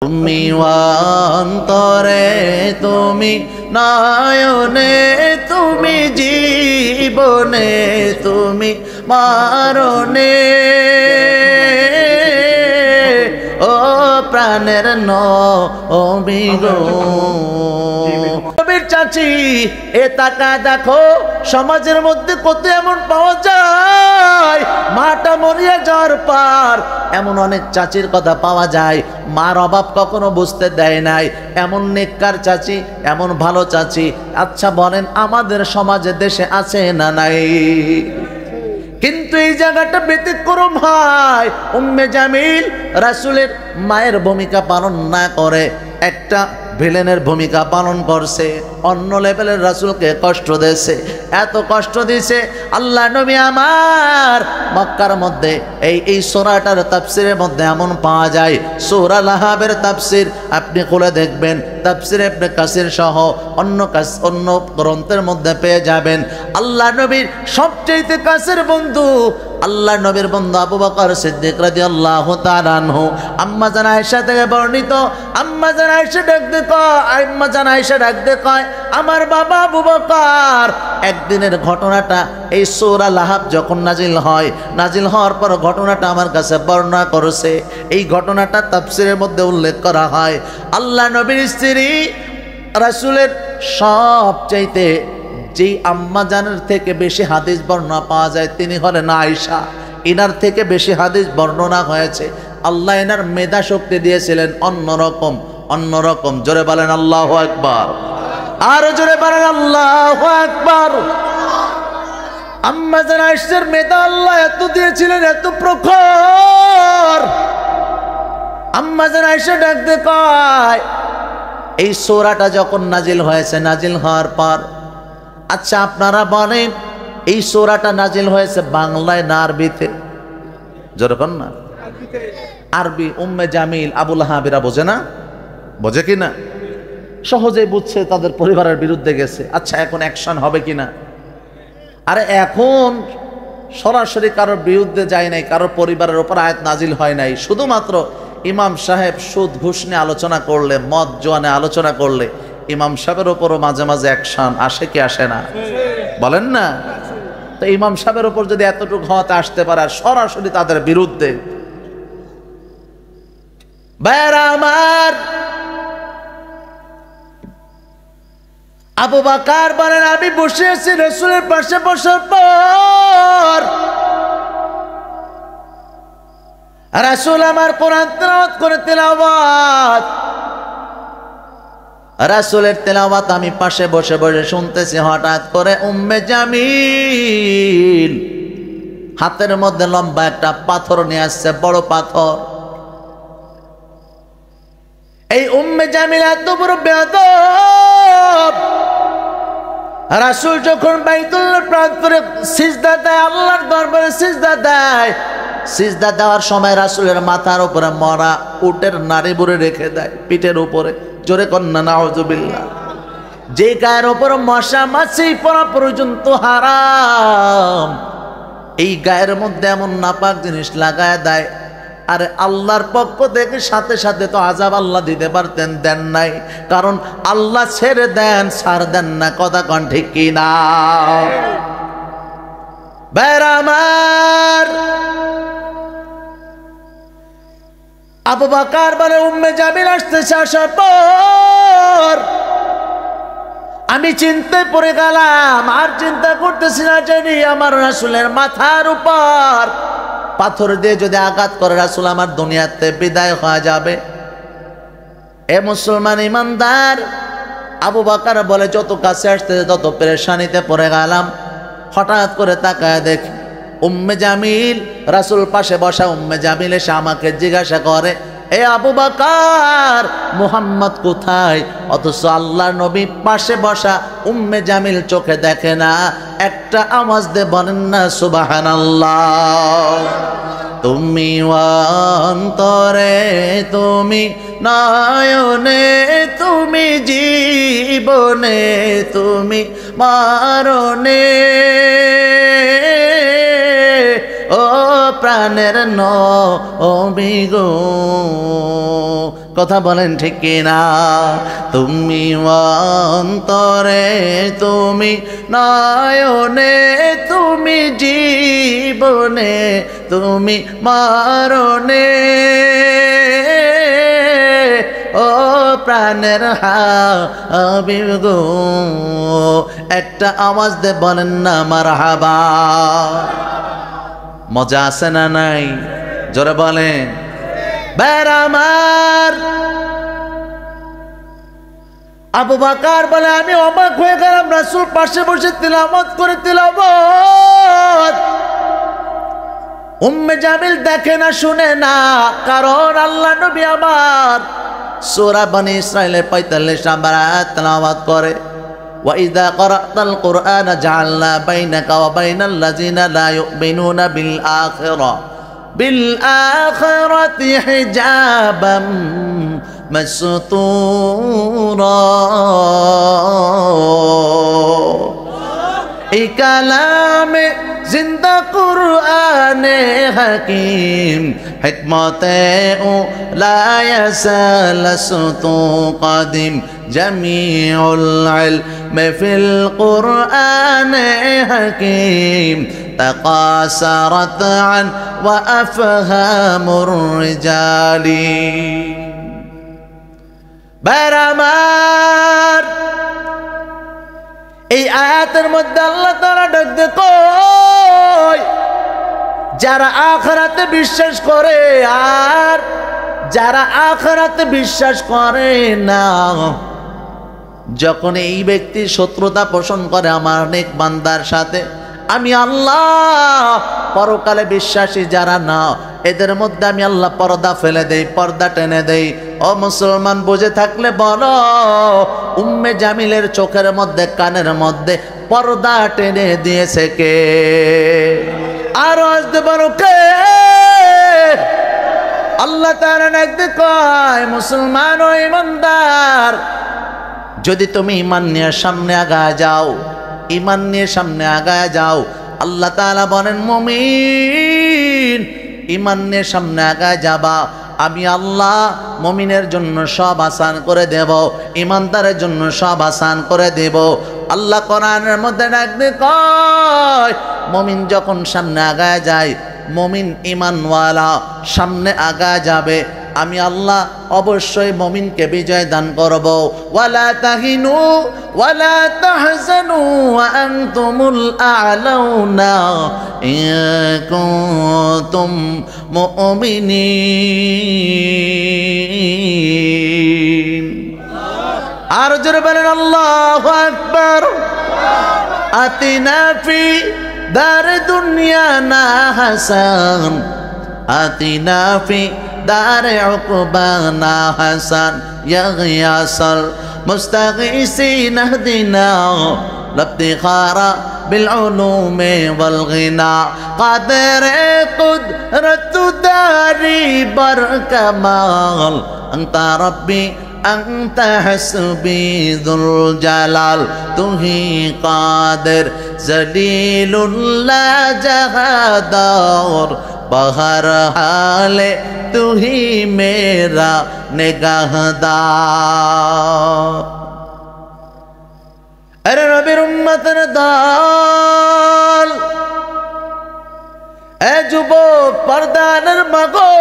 তুমি অন্তরে, তুমি নয়নে, তুমি জীবনে, তুমি মরণে, ও প্রাণের নবী গো। নবীর চাচি এ তাকায় দেখো সমাজের মধ্যে কত এমন পাওয়া যায়, মাটা মরিয়া যাওয়ার পর এমন অনেক চাচির কথা পাওয়া যায়, মার অভাব কখনো বুঝতে দেয় নাই, এমন নেককার চাচি, এমন ভালো চাচি। আচ্ছা বলেন আমাদের সমাজে দেশে আছে না নাই? কিন্তু এই জায়গাটা ব্যতিক্রম হয়। উম্মে জামিল রাসূলের মায়ের ভূমিকা পালন না করে একটা ভিলেনের ভূমিকা পালন করছে, অন্য লেভেলের রাসূলকে কষ্ট দিয়েছে, এত কষ্ট দিয়েছে। আল্লাহ নবী আমার মক্কার মধ্যে এই সূরাটার তাফসীরের মধ্যে এমন পাওয়া যায়, সূরা লাহাবের তাফসীর আপনি খুলে দেখবেন, তাফসীর ইবনে কাসির সহ অন্য গ্রন্থের মধ্যে পেয়ে যাবেন। আল্লাহ নবীর সবচেয়ে কাছের বন্ধু, আল্লাহ নবীর বন্ধু আবু বকর সিদ্দিক রাদিয়াল্লাহু তাআলা আনহু, আম্মা জান আয়েশা থেকে বর্ণিত, আম্মা জান আয়েশা ডাকতে কয় আমার বাবা আবু বকর, একদিনের ঘটনাটা এই সূরা লাহাব যখন নাজিল হয়, নাজিল হওয়ার পর ঘটনাটা আমার কাছে বর্ণনা করেছে। এই ঘটনাটা তাফসীরের মধ্যে উল্লেখ করা হয়। আল্লাহ নবীর স্ত্রী রাসূলের সবচাইতে যেই আম্মা জানের থেকে বেশি হাদিস বর্ণনা পাওয়া যায় তিনি হলেন আয়েশা। ইনার থেকে বেশি হাদিস বর্ণনা হয়েছে। আল্লাহ এনার মেধা শক্তি দিয়েছিলেন অন্যরকম। জোরে বলেন আল্লাহু আকবার, আরো জোরে বলেন আল্লাহু আকবার। আম্মা জান আয়েশার মেধা আল্লাহ এত দিয়েছিলেন, এত প্রখর। আম্মা জান আয়েশা ডাকতে কয় এই সূরাটা যখন নাজিল হয়েছে, নাজিল হওয়ার পর আচ্ছা আপনারা বলেন এই সূরাটা নাজিল হয়েছে বাংলায় না আরবিতে? যেরকম না আরবি। উম্মে জামিল আবু লাহাবেরা বোঝে না? বোঝে কি না? সহজেই বুঝছে, তাদের পরিবারের বিরুদ্ধে গেছে। আচ্ছা এখন অ্যাকশন হবে কি না? আরে এখন সরাসরি কারোর বিরুদ্ধে যায় নাই, কারোর পরিবারের উপর আয়াত নাজিল হয় নাই। শুধুমাত্র ইমাম সাহেব সুদ ঘুষ নিয়ে আলোচনা করলে, মদ জোয়ানে আলোচনা করলে ইমাম সাহেবের উপরও মাঝে মাঝে অ্যাকশন আসে কি আসে না? বলেন না? তো ইমাম সাহেবের উপর যদি এতটুকু হতে আসতে পারে, আর সরাসরি তাদের বিরুদ্ধে, ভাইরা আমার, আবু বকর বলেন আমি বসে আছি রাসূলের পাশে, বসার পর রাসূল আমার কোরআন তেলাওয়াত করে, তেলাওয়াত রাসূলের তেলাওয়াত আমি পাশে বসে বসে শুনতেছি। হঠাৎ করে উম্মে জামিল হাতের মধ্যে লম্বা একটা পাথর নিয়ে আসছে, বড় পাথর। এই উম্মে জামিল এত বড় বেয়াদব, রাসূল যখন বাইতুল্লাহ প্রান্তরে সিজদা দেয়, আল্লাহর দরবারে সিজদা দেয়, সিজদা দেওয়ার সময় রাসূলের মাথার উপরে মরা উটের নাড়ি বুড়ে রেখে দেয়, পিঠের উপরে। জোরে কন্না নাউযুবিল্লাহ। যে গায়ের উপর মশা মাছি পড়া পর্যন্ত হারাম, এই গায়ের মধ্যে এমন নাপাক জিনিস লাগায় দেয়। আরে আল্লাহর পক্ষ থেকে সাথে সাথে তো আযাব আল্লাহ দিতে পারতেন, দেন নাই। কারণ আল্লাহ ছেড়ে দেন, ছাড় দেন না। কথা কন ঠিক কি না? ভাইরা আমার, আবু বকর বলে উম্মে জামিল আসতেছে, আসার পর আমি চিন্তায় পড়ে গেলাম। আর চিন্তা করতেছি না, জানি আমার রাসূলের মাথার উপর পাথর দিয়ে যদি আঘাত করে রাসূল আমার দুনিয়াতে বিদায় হয়ে যাবে। এ মুসলমান ইমানদার, আবু বকর বলে যত কাছে আসতেছে তত পেরেশানিতে পড়ে গেলাম। হঠাৎ করে তাকায় দেখি উম্মে জামিল, রাসূল পাশে বসা উম্মে জামিল এসে আমাকে জিজ্ঞাসা করে, এ আবু বকর মুহাম্মদ কোথায়? অথচ আল্লাহর নবী পাশে বসা উম্মে জামিল চোখে দেখে না। একটা আওয়াজ দিয়ে বলেন না সুবহানাল্লাহ। তুমি অন্তরে, তুমি নয়নে, তুমি জীবনে, তুমি মরণে, ও প্রাণের নবী গো। কথা বলেন ঠিক কিনা? তুমি অন্তরে, তুমি নয়নে, তুমি জীবনে, তুমি মরণে, ও প্রাণের হাবিব গো, একটা আওয়াজ দে বলেন না মারহাবা। মজা আছে না নাই? জোরে বলেন। বের আমার আবু বকর বলে আমি অবাক হয়ে গেলাম, রাসূল পাশে বসে তিলাওয়াত করে তিলাওয়াত। উম্মে জামিল দেখে না, শুনে না, কারণ আল্লাহ নবী আমার সূরা বনি ইসরাইলের 45 নম্বর আয়াত তেলাওয়াত করে। ওয়া ইযা ক্বরাতাল কুরআনা জাআলনা বাইনাকা ওয়া বাইনাল লাযিনা লা ইউমিনুনা বিল আখিরাতি হিজাবাম মাসতুরা। এই কালামে জিন্দা কুরআনে হাকিম, হিকমতে ও লা ইয়াসালাসতু কাদিম, জামিউল ইলমি ফিল কুরআনে হাকিম, তাকাসারাত আন ওয়া আফহামুর রিজালি। বারামার এই আয়াতের মধ্যে আল্লাহ তাআলা ডাক দিয়ে কয়, যারা আখিরাতে বিশ্বাস করে আর যারা আখিরাতে বিশ্বাস করে না, যখন এই ব্যক্তি শত্রুতা পোষণ করে আমার নেক বান্দার সাথে, আমি আল্লাহ পরকালে বিশ্বাসী যারা না, এদের মধ্যে আমি আল্লাহ পর্দা ফেলে দেই, পর্দা টেনে দেই। ও মুসলমান, বুঝে থাকলে বলো, উম্মে জামিলের চোখের মধ্যে, কানের মধ্যে পর্দা টেনে দিয়েছে কে? আর আসতে পারো কে? আল্লাহ তাআলা একদিন কয়, মুসলমান ও ইমানদার, যদি তুমি ঈমান নিয়ে সামনে আগায় যাও, ঈমান নিয়ে সামনে আগায় যাও, আল্লাহ তাআলা বলেন, মুমিন ঈমান নিয়ে সামনে আগায় যাবা, আমি আল্লাহ মুমিনের জন্য সব আসান করে দেব, ঈমানদারের জন্য সব আসান করে দেব। আল্লাহ কোরআনের মধ্যে ডাক দিয়ে কয়, মুমিন যখন সামনে আগায় যায়, মুমিন ঈমানওয়ালা সামনে আগায় যাবে, আমি আল্লাহ অবশ্যই মুমিনকে বিজয় দান করব। ওয়ালা তাহিনু ওয়ালা তাহজানু ওয়া আনতুমুল আ'লাউনা ইন কুনতুম মুমিনিন। আর জোরে বলেন আল্লাহু আকবার। আতিনা ফি দার দুনিয়ানা হাসান, আতিনা ফি দারে উকবানা হাসান, ইয়া গিয়াসাল মুস্তাগীসিন ইহদিনা লাফতিখারা বিল উলুমি ওয়াল গিনা, কাদরে কুদরতু দারি বার কামাল, আনতা রব্বি আনতা হাসবি যুল জালাল, তুহি কাদের জলিলুল্লাহ জাহাদার, बहर हाले तू ही मेरा निगाहदार। अरे नबीर उम्मतेर दल, ए जुबक पर्दानेर मागो,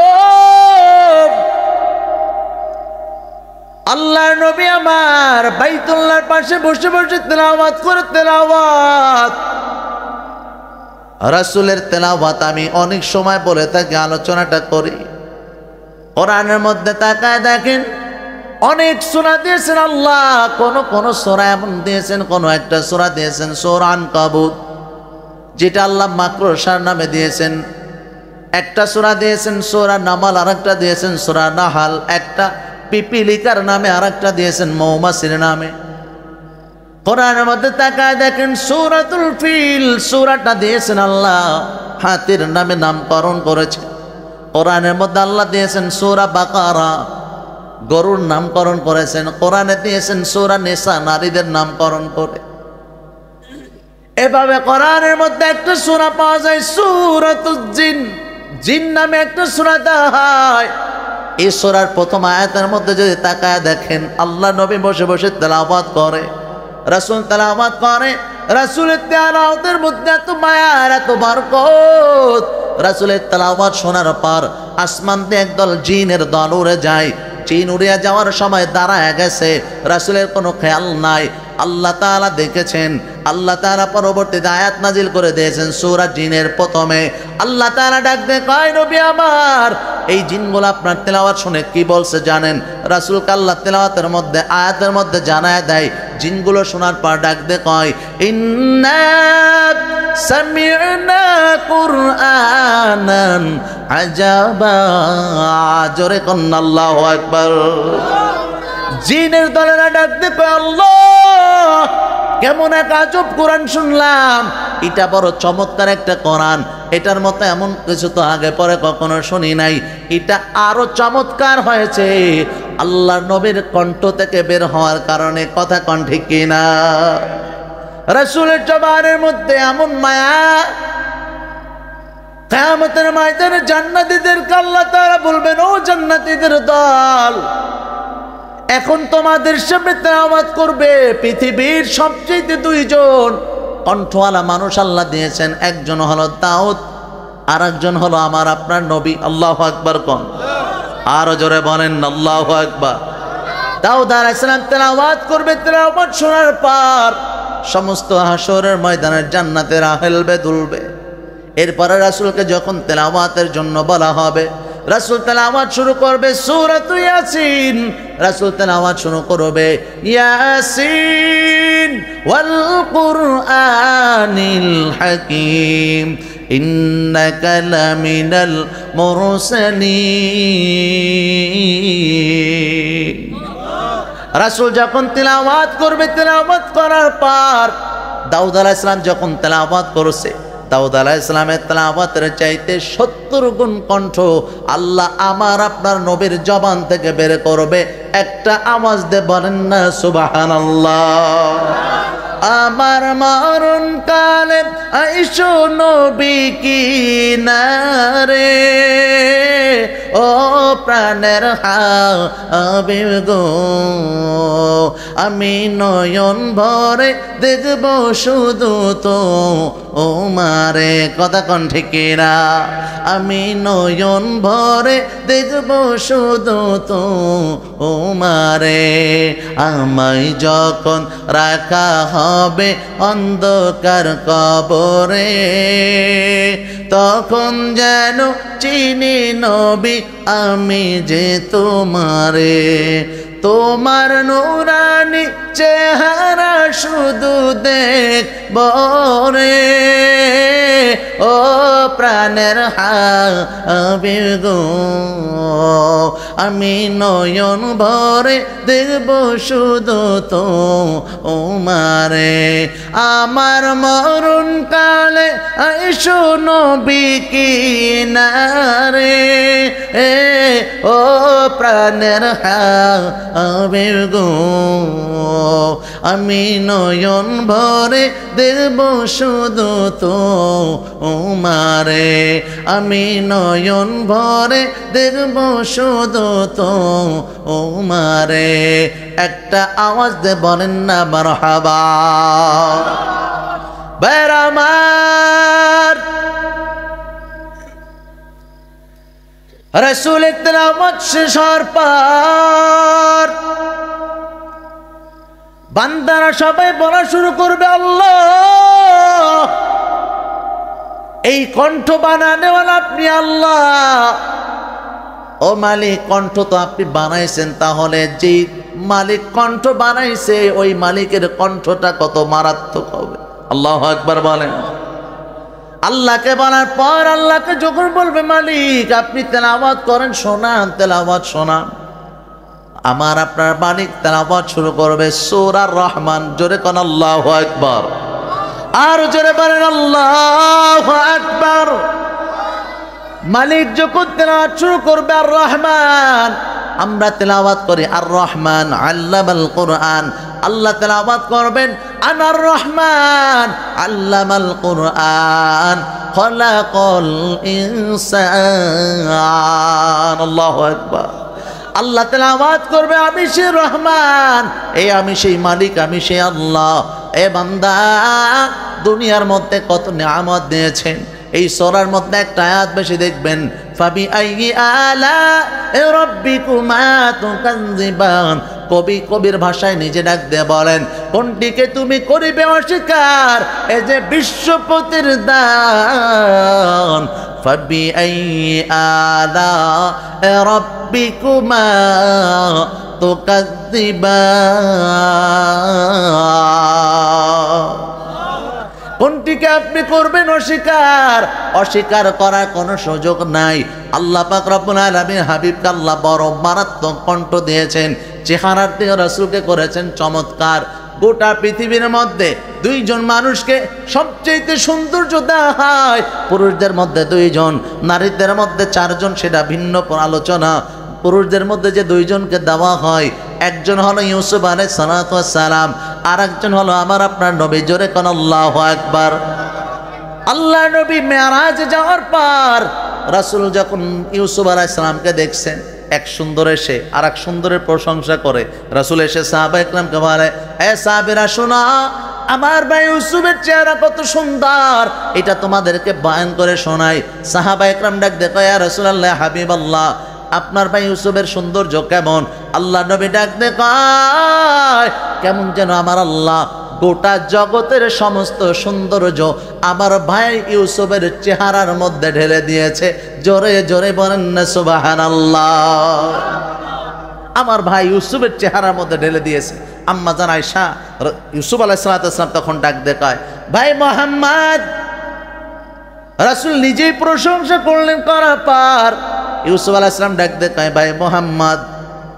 আল্লাহর নবী আমার বাইতুল্লাহর পাশে বসে বসে তেলাওয়াত করে তেলাওয়াত। রাসূলের তেলাওয়াত আমি অনেক সময় বলে থাকি, আলোচনাটা করি। কোরআনের মধ্যে তাকায় দেখেন, অনেক সূরা দিয়েছেন আল্লাহ, কোন সূরা এমন দিয়েছেন, কোন একটা সূরা দিয়েছেন সূরা আনকাবুত, যেটা আল্লাহ মাকরুসার নামে দিয়েছেন। একটা সূরা দিয়েছেন সূরা নামাল, আরেকটা দিয়েছেন সূরা নাহাল, একটা পিপিলিকার নামে, আরেকটা দিয়েছেন মৌমাছির নামে। কোরআনের মধ্যে তাকায় দেখেন সূরাতুল ফিল, সূরাটা দিয়েছেন আল্লাহ হাতির নামে নামকরণ করেছে। কোরআনের মধ্যে আল্লাহ দিয়েছেন সূরা বাকারা, গরুর নামকরণ করেছেন। কোরআনে দিয়েছেন সূরা নিসা, নারীদের নামকরণ করে। এভাবে কোরআনের মধ্যে একটা সূরা পাওয়া যায় সূরাতুল জিন, জিন নামে একটা সূরা দেওয়া হয়। এই সূরার প্রথম আয়াতের মধ্যে যদি তাকায় দেখেন, আল্লাহ নবী বসে বসে তেলাওয়াত করে, রাসূল তেলাওয়াত করে। রাসূলের তেলাওয়াতের মধ্যে এত মায়া আর এত বরকত। রাসূলের তেলাওয়াত শোনার পর আসমান দিয়ে একদল জিনের দল উড়ে যায়। জিন উড়িয়া যাওয়ার সময় দাঁড়ায় গেছে, রাসূলের কোনো খেয়াল নাই। আল্লাহ তাআলা দেখেছেন, আল্লাহ তাআলা পরবর্তীতে আয়াত নাজিল করে দিয়েছেন সূরা জিনের প্রথমে। আল্লাহ তাআলা ডাক দিয়ে কয়, নবী আমার, এই জিনগুলো আপনার তেলাওয়াত শুনে কি বলছে জানেন? রাসূলকে আল্লাহ তেলাওয়াতের মধ্যে আয়াতের মধ্যে জানায় দেয়। জিনগুলো শোনার পর ডাক দিয়ে কয়, ইন্না সামি'না কুরআনান আজাবা। জোরে কন্না আল্লাহু আকবার। জিনের দলেরা ডাক দিয়ে কয়, আল্লাহ, কেমন এক আজব কোরআন শুনলাম, এটা বড় চমৎকার একটা কোরআন, এটার মতো এমন কিছু তো আগে পরে কখনো শুনি নাই, এটা আরো চমৎকার হয়েছে আল্লাহর নবীর কণ্ঠ থেকে বের হওয়ার কারণে। কথা কন ঠিক কিনা? রাসূলের জবানের মধ্যে এমন মায়া, কিয়ামতের ময়দানে জান্নাতীদেরকে আল্লাহ তাআলা বলবেন, ও জান্নাতীদের দল, এখন তোমাদের সামনে তেলাওয়াত করবে পৃথিবীর সবচেয়ে দুইজন কণ্ঠওয়ালা মানুষ আল্লাহ দিয়েছেন। একজন হলো দাউদ, আর একজন হলো আমার আপনার নবী। আল্লাহু আকবার কোন? আরো জোরে বলেন আল্লাহু আকবার। দাউদ আলাইহিস সালাম তেলাওয়াত করবে, তেলাওয়াত শোনার পর সমস্ত হাসরের ময়দানের জান্নাতেরা হেলবে দুলবে। এরপরে রাসূলকে যখন তেলাওয়াতের জন্য বলা হবে, রাসূল তেলাওয়াত শুরু করবে সূরাত ইয়াসিন। রাসূল তেলাওয়াত শুরু করবে, ইয়াসিন ওয়াল কুরআনিল হাকীম ইন্নাকা লামিনাল মুরসালিন। রাসূল যখন তেলাওয়াত করবে, তেলাওয়াত করার পর দাউদ আলাইহিস সালাম যখন তেলাওয়াত করছে, দাউদ আলাইহিস সালামের তেলাওয়াতের চাইতে 70 গুণ কণ্ঠ আল্লাহ আমার আপনার নবীর জবান থেকে বের করবে। একটা আওয়াজ দিয়ে বলেন না সুবহানাল্লাহ। আমার মরণ কালে আইসো নবী কিনারে, ও প্রাণের হাবিব গো, আমি নয়ন ভরে দেখব শুধু তো ও মারে। কথা কন ঠিক না? আমি নয়ন ভরে দেখব শুধু তো ও মারে। আমায় যখন রাখা হবে অন্ধকার কবরে, তখন যেন চিনি নবী আমি যে তোমারে। তোমার নূরানি চেহারা শুধু দেখব রে, ও প্রাণের হাবিব গো, আমি নয়ন ভরে দেখব শুধু তো ও মারে। আমার মরণ কালে আইসো নবী কিনারে, ও প্রাণের হাবিব গো, আমি নয়ন ভরে দেখব শুধু তো ও মারে। আমি নয়ন ভরে দেখব শুধু তো ও মারে। একটা আওয়াজ দে বলেন না মারহাবা। বেরামার রাসূলের তেলাওয়াত শেষ হওয়ার পর বান্দারা সবাই বলা শুরু করবে, আল্লাহ, এই কণ্ঠ বানানেওয়ালা আপনি আল্লাহ। ও মালিক, কণ্ঠ তো আপনি বানাইছেন, তাহলে যেই মালিক কণ্ঠ বানাইছে ওই মালিকের কণ্ঠটা কত মারাত্মক হবে। আল্লাহু আকবার বলেন। আল্লাহকে বলার পর আল্লাহকে যখন বলবে, মালিক আপনি তেলাওয়াত করেন, শোনান, তেলাওয়াত শোনান। আমার আপনার মালিক তেলাওয়াত শুরু করবে সূরা রহমান। জোরে কোন আল্লাহু আকবার। আর জোরে বলেন আল্লাহু আকবার। মালিক যখন তেলাওয়াত শুরু করবে আর রহমান, আমরা তেলাওয়াত করি আর রহমান আল্লামাল কুরআন। আল্লাহ তেলাওয়াত করবেন আনার রহমান আল্লামাল কুরআন খলাকাল ইনসান। আল্লাহু আকবার। আল্লাহ তেলাওয়াত করবে আমি সেই রহমান, আমি সেই মালিক, আমি সেই আল্লাহ। বান্দা, দুনিয়ার মধ্যে কত নিয়ামত দিয়েছেন। এই সূরার মধ্যে একটা আয়াত বেশি দেখবেন, ফাবি আইয়ি আলা রাব্বিকুমা তুকাযযিবান। কবির ভাষায় নিজে ডাক দিয়ে বলেন, কোনটিকে তুমি করিবে অস্বীকার? এই যে বিশ্বপতির দান। ফাবি আইয়ি আলা রাব্বিকুমা তুকাযযিবান। কোনটিকে আপনি করবেন অস্বীকার? অস্বীকার করার কোনো সুযোগ নাই। আল্লাহ পাক রব্বুল আলামিন হাবিবকে আল্লাহ বড় মারাত্মক কণ্ঠ দিয়েছেন, চেহারার দিয়ে রাসূলকে করেছেন চমৎকার। গোটা পৃথিবীর মধ্যে দুইজন মানুষকে সবচেয়ে সৌন্দর্য দেওয়া হয়, পুরুষদের মধ্যে দুইজন, নারীদের মধ্যে চারজন, সেটা ভিন্ন আলোচনা। পুরুষদের মধ্যে যে দুইজনকে দেওয়া হয়, একজন হলো ইউসুফ আলাইহিস সালাতু ওয়াস সালাম, আর একজন হলো আমার আপনার নবী। জোরে কোন আল্লাহু আকবার। আল্লাহ নবী মেরাজ যাওয়ার পর রাসূল যখন ইউসুফ আলাইহিস সালামকে দেখছেন, এক সুন্দর এসে আর এক সুন্দরের প্রশংসা করে। রাসূল এসে সাহাবা ইকরামকে বলে, সাহাবীরা শোনো, আমার ভাই ইউসুফের চেহারা কত সুন্দর, এটা তোমাদেরকে বয়ান করে শোনাই। সাহাবা ইকরাম ডাক দেখো, ইয়া রাসূলুল্লাহ, হাবিবাল্লাহ, আপনার ভাই ইউসুফের সৌন্দর্য কেমন? আল্লাহ নবী ডাক দে কয়, কেমন যেন আমার আল্লাহ গোটা জগতের সমস্ত সৌন্দর্য আমার ভাই ইউসুফের চেহারার মধ্যে ঢেলে দিয়েছে। জোরে জোরে বলেন না সুবহানাল্লাহ। আমার ভাই ইউসুফের চেহারার মধ্যে ঢেলে দিয়েছে। আম্মা জান আয়েশা, ইউসুফ আলাইহিস সালাম তখন ডাক দেখায়, ভাই মুহাম্মদ। রাসূল নিজেই প্রশংসা করলেন, করার পর ইউসুফ আলাইহিস সালাম ডাক দেখায়, ভাই মুহাম্মদ,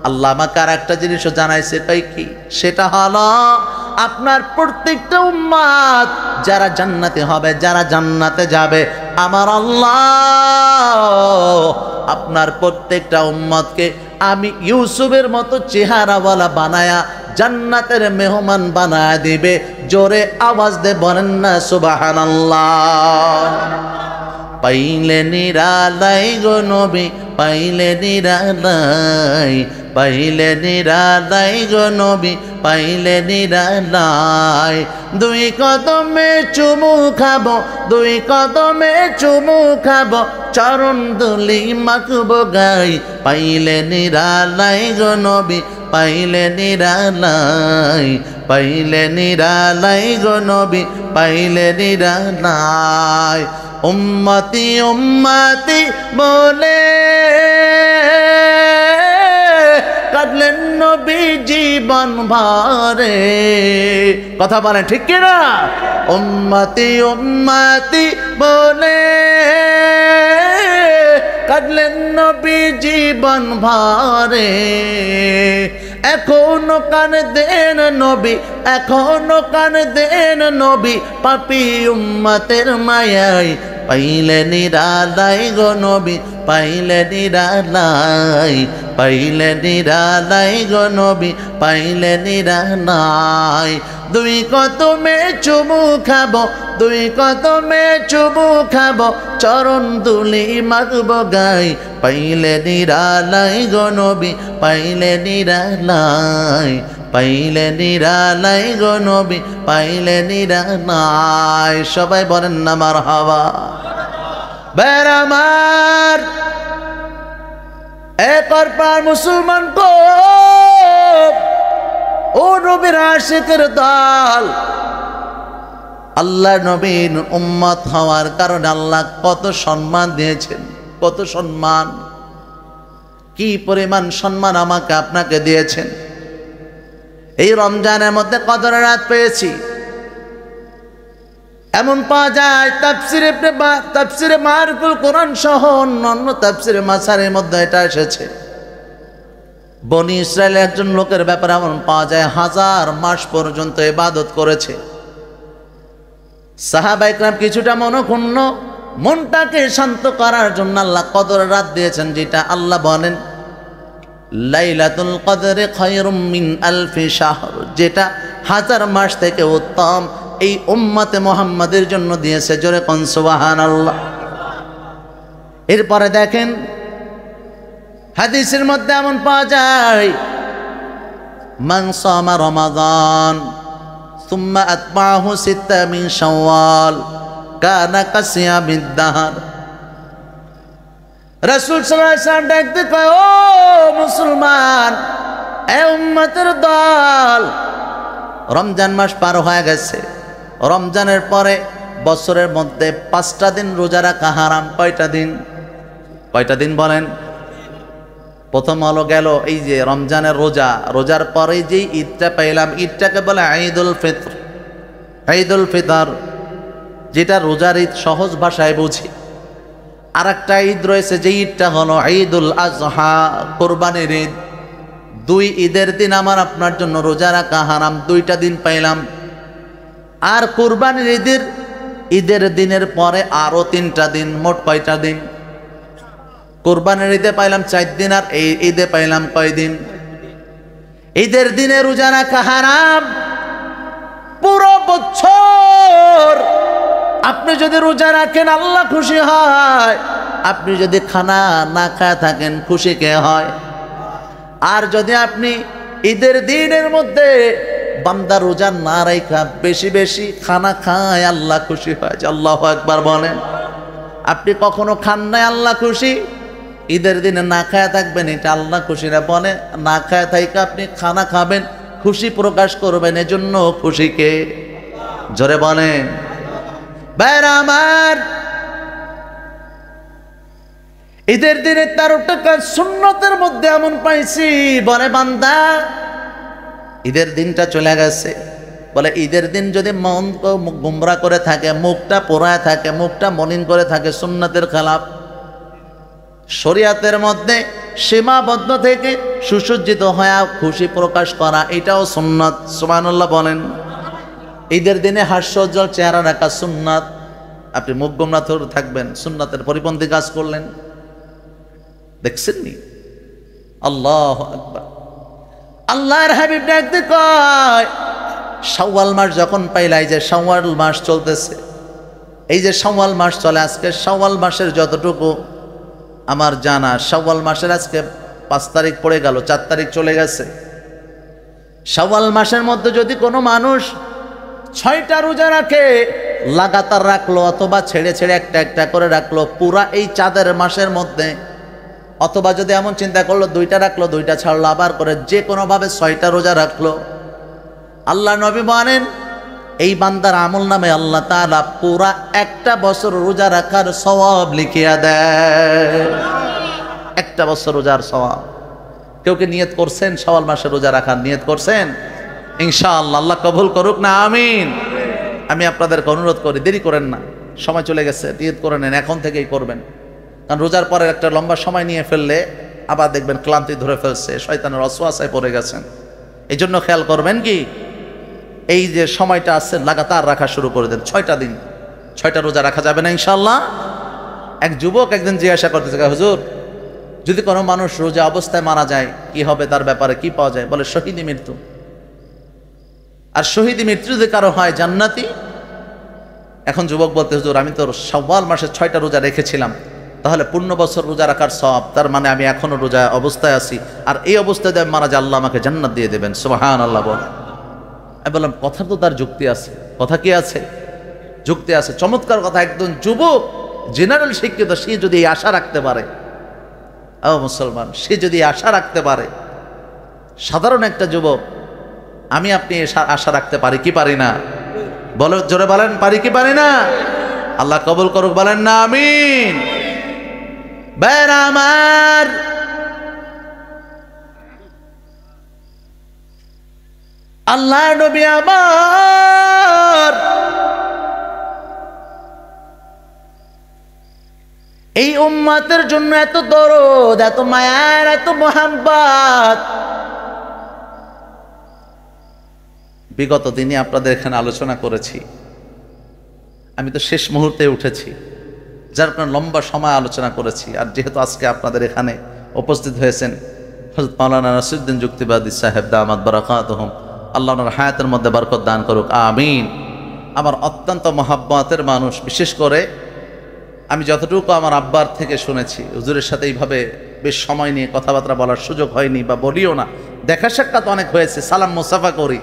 আল্লাহ আমাকে আর একটা জিনিসও জানাইছে। তাই কি? সেটা হলো আপনার প্রত্যেকটা উম্মত যারা জান্নাতে হবে, যারা জান্নাতে যাবে, আমার আল্লাহ আপনার প্রত্যেকটা উম্মতকে আমি ইউসুফের মতো চেহারাওয়ালা বানায়া জান্নাতের মেহমান বানায় দিবে। জোরে আওয়াজ দে বলেন না সুবহানাল্লাহ। পাইলে নিরালাই গো নবী, পাইলে নিরালাই, পাইলে নিরালাই গো নবী, পাইলে নিরালাই। দুই কদমে চুমু খাবো, দুই কদমে চুমু খাবো, চরণ দুলি মাখবো গাই। পাইলে নিরালাই গো নবী, পাইলে নিরালাই, পাইলে নিরালাই গো নবী, পাইলে নিরালাই। উম্মতি উম্মতি বলে কাঁদলেন নবী জীবন ভরে। কথা বলেন ঠিক কিনা? উম্মতি উম্মতি বলে কাঁদলেন নবী জীবন ভরে। এখনো কান দেন নবী, এখনো কান দেন নবী, পাপী উম্মতের মায়ায়। পাইলে নিরালাই গো নবী, পাইলে নিরালাই, পাইলে নিরালাই গো নবী, পাইলে নিরালাই। দুই কদমে চুমু খাবো, দুই কদমে চুমু খাবো, চরণ দুলি মাখবো গাই। পাইলে নিরালাই গো নবী, পাইলে নিরালাই, পাইলে নিরালাই গো নবী, পাইলে নিরালাই। সবাই বলেন না মারহাবা। বেরামার একর পার মুসলমান কো, ও নবীর আশিকের দল। আল্লাহ নবীর উম্মত হওয়ার কারণে আল্লাহ কত সম্মান দিয়েছেন, কত সম্মান, কি পরিমাণ সম্মান আমাকে আপনাকে দিয়েছেন। এই রমজানের মধ্যে কদরের রাত পেয়েছি, এমন পাওয়া যায় তাফসিরে মারিফুল কোরআন সহ অন্যান্য তাফসিরে মাসারের মধ্যে এটা এসেছে। বনি ইসরায়েলের একজন লোকের ব্যাপারে এমন পাওয়া যায় 1000 মাস পর্যন্ত ইবাদত করেছে। সাহাবা ইকরাম কিছুটা মনক্ষুণ্ণ, মনটাকে শান্ত করার জন্য আল্লাহ কদরের রাত দিয়েছেন, যেটা আল্লাহ বলেন লাইলাতুল কদরে খায়রুম মিন আলফি শাহর, যেটা 1000 মাস থেকে উত্তম। এই উম্মতে মুহাম্মাদের জন্য দিয়েছে। জোরে কোন সুবহানাল্লাহ। এরপরে দেখেন হাদিসের মধ্যে এমন পাওয়া যায়, মান সামা রমাদান সুম্মা আতবাহু সিত্তা মিন শাওয়াল কানা কাসিয়ামিদ দাহর। রাসূল সাল্লাল্লাহু আলাইহি ওয়াসাল্লাম ডাকতে কয়, ও মুসলমান, এ উম্মতের দল, রমজান মাস পার হয়ে গেছে। রমজানের পরে বছরের মধ্যে 5টা দিন রোজা রাখা হারাম। কয়টা দিন? কয়টা দিন বলেন? প্রথম হলো গেল এই যে রমজানের রোজা, রোজার পরে যেই ঈদটা পাইলাম, ঈদটাকে বলে ঈদুল ফিতর। ঈদুল ফিতর যেটা রোজার ঈদ সহজ ভাষায় বুঝি। আর একটা ঈদ রয়েছে, যে ঈদটা হলো ঈদুল আজহা, কোরবানির ঈদ। 2 ঈদের দিন আমার আপনার জন্য রোজা রাখা হারাম। 2টা দিন পাইলাম। আর কোরবানির ঈদের দিনের পরে আরো 3টা দিন, মোট কয়টা দিন? কোরবানির ঈদে পাইলাম 4 দিন, আর এই ঈদে পাইলাম কয় দিন? ঈদের দিনে রোজা রাখা হারাম। পুরো বছর আপনি যদি রোজা রাখেন আল্লাহ খুশি হয়, আপনি যদি খানা না খায় থাকেন খুশি কে হয়? আর যদি আপনি ঈদের দিনের মধ্যে বান্দা রোজা না রাখা বেশি বেশি খানা খায়, আল্লাহ খুশি হয়। আল্লাহু আকবার বলেন। আপনি কখনো খান নাই, আল্লাহ খুশি। ঈদের দিনে না খায় থাকবেন, এটা আল্লাহ খুশি না। বলে না খায় থাইকা আপনি খানা খাবেন, খুশি প্রকাশ করবেন, এজন্য খুশিকে জোরে বলেন। ভাইরা আমার, ঈদের দিনে 13টা কাজ সুন্নতের মধ্যে এমন পাইছি। বলে বান্দা, ঈদের দিনটা চলে গেছে, বলে ঈদের দিন যদি মন গুমরা করে থাকে, মুখটা পোড়ায় থাকে, মুখটা মলিন করে থাকে, সুন্নতের খেলাফ। শরীয়তের মধ্যে সীমাবদ্ধ থেকে সুসজ্জিত হয়ে খুশি প্রকাশ করা, এটাও সুন্নাত। সুবহানাল্লাহ বলেন। ঈদের দিনে হাস্যোজ্জ্বল চেহারা রাখা সুন্নাত। আপনি মুখ গোমরা থাকবেন, সুন্নাতের পরিপন্থী কাজ করলেন, দেখছেন নি? আল্লাহু আকবার। আল্লাহর হাবিব ডাকতে কয়, শাওয়াল মাস যখন পাইলাই, যে শাওয়াল মাস চলতেছে, এই যে শাওয়াল মাস চলে, আজকে শাওয়াল মাসের যতটুকু আমার জানা, শাওয়াল মাসের আজকে 5 তারিখ পড়ে গেল, 4 তারিখ চলে গেছে। শাওয়াল মাসের মধ্যে যদি কোনো মানুষ 6টা রোজা রাখে, লাগাতার রাখলো অথবা ছেড়ে ছেড়ে একটা একটা করে রাখলো পুরা এই চাঁদের মাসের মধ্যে, অথবা যদি এমন চিন্তা করলো 2টা রাখলো 2টা ছাড়লো, আবার করে যে কোনোভাবে 6টা রোজা রাখলো, আল্লাহ নবী বলেন এই বান্দার আমল নামে আল্লাহ তাআলা পুরা একটা বছর রোজা রাখার সওয়াব লিখিয়া দেয়। একটা বছর রোজার সওয়াব। কেউ কি নিয়ত করছেন শাওয়াল মাসে রোজা রাখার? নিয়ত করছেন? ইনশাআল্লাহ আল্লাহ কবুল করুক না, আমিন। আমি আপনাদেরকে অনুরোধ করি, দেরি করেন না, সময় চলে গেছে, নিয়ত করে নেন, এখন থেকেই করবেন। কারণ রোজার পরে একটা লম্বা সময় নিয়ে ফেললে আবার দেখবেন ক্লান্তি ধরে ফেলছে, শয়তানের ওয়াসওয়াসায় পড়ে গেছেন। এই জন্য খেয়াল করবেন কি, এই যে সময়টা আছে লাগাতার রাখা শুরু করে দেন। 6টা দিন 6টা রোজা রাখা যাবে না ইনশাআল্লাহ? এক যুবক একদিন জিজ্ঞাসা করতেছে, হুজুর যদি কোনো মানুষ রোজা অবস্থায় মারা যায় কি হবে, তার ব্যাপারে কি পাওয়া যায়? বলে শহীদি মৃত্যু। আর শহীদি মৃত্যু যদি কারো হয় জান্নাতি। এখন যুবক বলতে, হুজুর আমি তো শাওয়াল মাসে 6টা রোজা রেখেছিলাম, তাহলে পূর্ণ বছর রোজা রাখার সওয়াব, তার মানে আমি এখনো রোজা অবস্থায় আছি, আর এই অবস্থায় যদি মারা যায় আল্লাহ আমাকে জান্নাত দিয়ে দেবেন। সুবহানাল্লাহ বল। আমি বললাম কথা তো তার যুক্তি আছে। কথা কি আছে? যুক্তি আছে, চমৎকার কথা। একদম যুবক জেনারেল শিক্ষিত, সে যদি এই আশা রাখতে পারে, ও মুসলমান, সে যদি আশা রাখতে পারে, সাধারণ একটা যুবক, আমি আপনি আশা রাখতে পারি কি পারি না? বলো জোরে বলেন, পারি কি পারি না? আল্লাহ কবুল করুক, বলেন না আমিন। ভাইরা আমার, আল্লাহ নবী আমার এই উম্মতের জন্য এত দরদ, এত মায়ার, এত মোহাব্বত। বিগত দিনে আপনাদের এখানে আলোচনা করেছি, আমি তো শেষ মুহূর্তে উঠেছি, যার কারণে লম্বা সময় আলোচনা করেছি। আর যেহেতু আজকে আপনাদের এখানে উপস্থিত হয়েছেন হযরত মাওলানা নাসিরউদ্দিন যুক্তিবাদী সাহেব দামাত বারাকাতুহুম, আল্লাহ ওনার হায়াতের মধ্যে বরকত দান করুক, আমিন। আমার অত্যন্ত মহাব্বতের মানুষ, বিশেষ করে আমি যতটুকু আমার আব্বার থেকে শুনেছি, হুজুরের সাথে এইভাবে বেশ সময় নিয়ে কথাবার্তা বলার সুযোগ হয়নি বা বলিও না, দেখা সাক্ষাৎ অনেক হয়েছে, সালাম মুসাফা করি,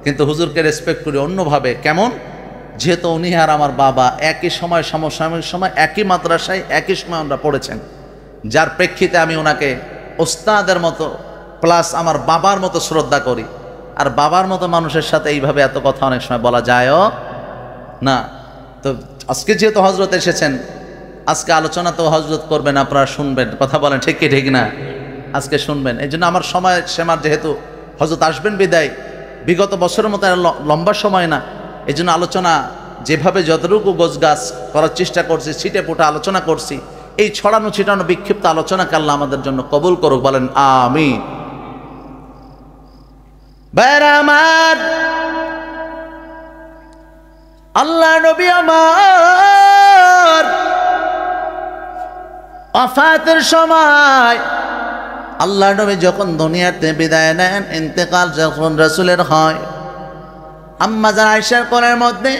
কিন্তু হুজুরকে রেসপেক্ট করি অন্যভাবে। কেমন? যেহেতু উনি আর আমার বাবা একই সময়, সমসাময়িক সময় একই মাদ্রাসায় একই সময় আমরা পড়েছেন, যার প্রেক্ষিতে আমি ওনাকে ওস্তাদের মতো প্লাস আমার বাবার মতো শ্রদ্ধা করি। আর বাবার মতো মানুষের সাথে এইভাবে এত কথা অনেক সময় বলা যায়ও না। তো আজকে যেহেতু হজরত এসেছেন, আজকে আলোচনা তো হজরত করবেন, আপনারা শুনবেন, কথা বলেন ঠিক কি ঠিক না? আজকে শুনবেন। এই জন্য আমার সময় সীমার, যেহেতু হজরত আসবেন বিদায়, বিগত বছরের মতো লম্বা সময় না, এই জন্য আলোচনা যেভাবে যতটুকু গোছগাছ করার চেষ্টা করছি, ছিটে পোটা আলোচনা করছি, এই ছড়ানো ছিটানো বিক্ষিপ্ত আলোচনাকে আল্লাহ আমাদের জন্য কবুল করুক, বলেন আমিন। ভাইরা আমার, আল্লাহ নবী আমার ওয়াফাতের সময়, আল্লাহ নবী যখন দুনিয়াতে বিদায় নেন, ইন্তেকাল যখন রাসূলের হয়, আম্মা জান আয়েশার কোলের মধ্যে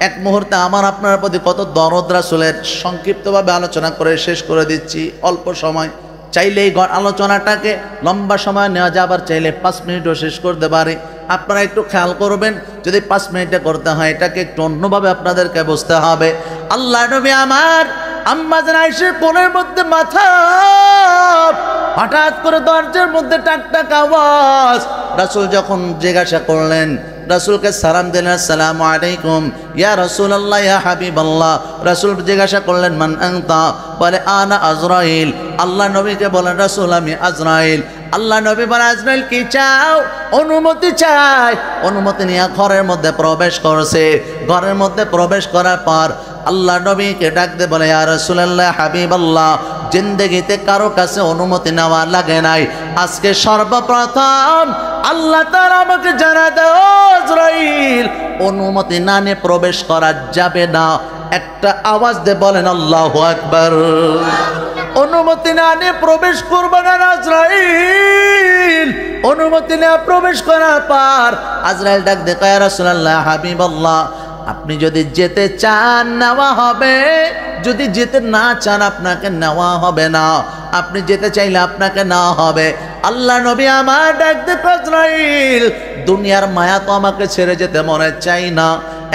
এক মুহূর্তে আমার আপনার প্রতি কত দরদ রাসূলের সংক্ষিপ্তভাবে আলোচনা করে শেষ করে দিচ্ছি অল্প সময়। চাইলে এই আলোচনাটাকে লম্বা সময় নেওয়া যায়, আবার চাইলে 5 মিনিটও শেষ করতে পারি। আপনারা একটু খেয়াল করবেন, যদি 5 মিনিটে করতে হয় এটাকে একটু অন্যভাবে আপনাদেরকে বুঝতে হবে। আল্লাহ নবী আমার আম্মা জান আয়েশার কোলের মধ্যে মাথা, হঠাৎ করে দরজার মধ্যে টাক টাক আওয়াজ। রাসূল যখন জিজ্ঞাসা করলেন, রাসূলকে সালাম দিলেন, আসসালামু আলাইকুম ইয়া রাসূলুল্লাহ ইয়া হাবিবাল্লাহ। রাসূল জিজ্ঞাসা করলেন, মান আনতা? বলে আনা আজরাইল। আল্লাহ নবীকে বলেন, রাসূল আমি আজরাইল। আল্লাহ নবী বলে, আজরাইল কি চাও? অনুমতি চাই। অনুমতি নিয়ে ঘরের মধ্যে প্রবেশ করছে। ঘরের মধ্যে প্রবেশ করার পর আল্লাহ নবীকে ডাক দিয়ে বলে, ইয়া রাসূলুল্লাহ হাবিবাল্লাহ, জিন্দেগিতে কারো কাছে অনুমতি নেওয়া লাগে নাই, আজকে সর্বপ্রথম আল্লাহ তাআলা আমাকে জানা দাও আজরাইল, অনুমতি না নিয়ে প্রবেশ করা যাবে না। একটা আওয়াজ দিয়ে বলেন আল্লাহু আকবার। অনুমতি না নিয়ে প্রবেশ করবে না আজরাইল। অনুমতি না প্রবেশ করার পর আজরাইল ডাক দিয়ে কয়, ইয়া রাসূলুল্লাহ হাবিবাল্লাহ, আপনি যদি যেতে চান নেওয়া হবে, যদি যেতে না চান আপনাকে নেওয়া হবে না। আপনি যেতে চাইলে আপনাকে নেওয়া হবে। আল্লাহ নবী আমার ডাক দিয়ে আজরাইল, দুনিয়ার মায়া তো আমাকে ছেড়ে যেতে মনে চাই না।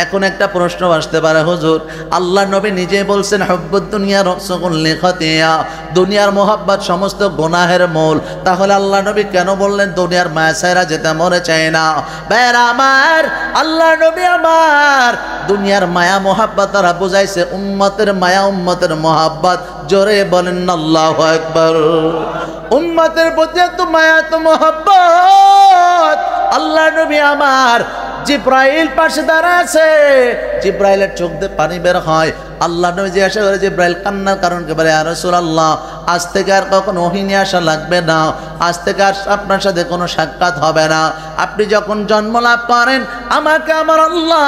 এখন একটা প্রশ্ন আসতে পারে, হুজুর আল্লাহ নবী নিজে বলছেন হুব্বুদ দুনিয়া রাসূলুল্লাহ খাতিয়া, দুনিয়ার মোহাব্বত সমস্ত গুনাহের মূল, তাহলে আল্লাহ নবী কেন বললেন দুনিয়ার মায়া ছেড়ে যেতে মনে চাই না? ভাইরা আমার, আল্লাহ নবী আমার দুনিয়ার মায়া মোহাব্বত তারা বুঝাইছে উম্মতের মায়া, উম্মতের মোহাব্বত। জোরে বলেন আল্লাহু আকবার। উম্মতের প্রতি এত মায়া, এত মোহাব্বত। আল্লাহ নবী আমার জিব্রাইল পাশে দাঁড়ায় আছে, জিব্রাইলের চোখ দিয়ে পানি বের হয়। আল্লাহ নবী জিজ্ঞাসা করে, জিব্রাইল কান্নার কারণ কি? বলে, ইয়া রাসূলুল্লাহ, আজ থেকে আর কখনো ওহী নিয়ে আসা লাগবে না, আজ থেকে আর আপনার সাথে কোনো সাক্ষাৎ হবে না। আপনি যখন জন্ম লাভ করেন, আমাকে আমার আল্লাহ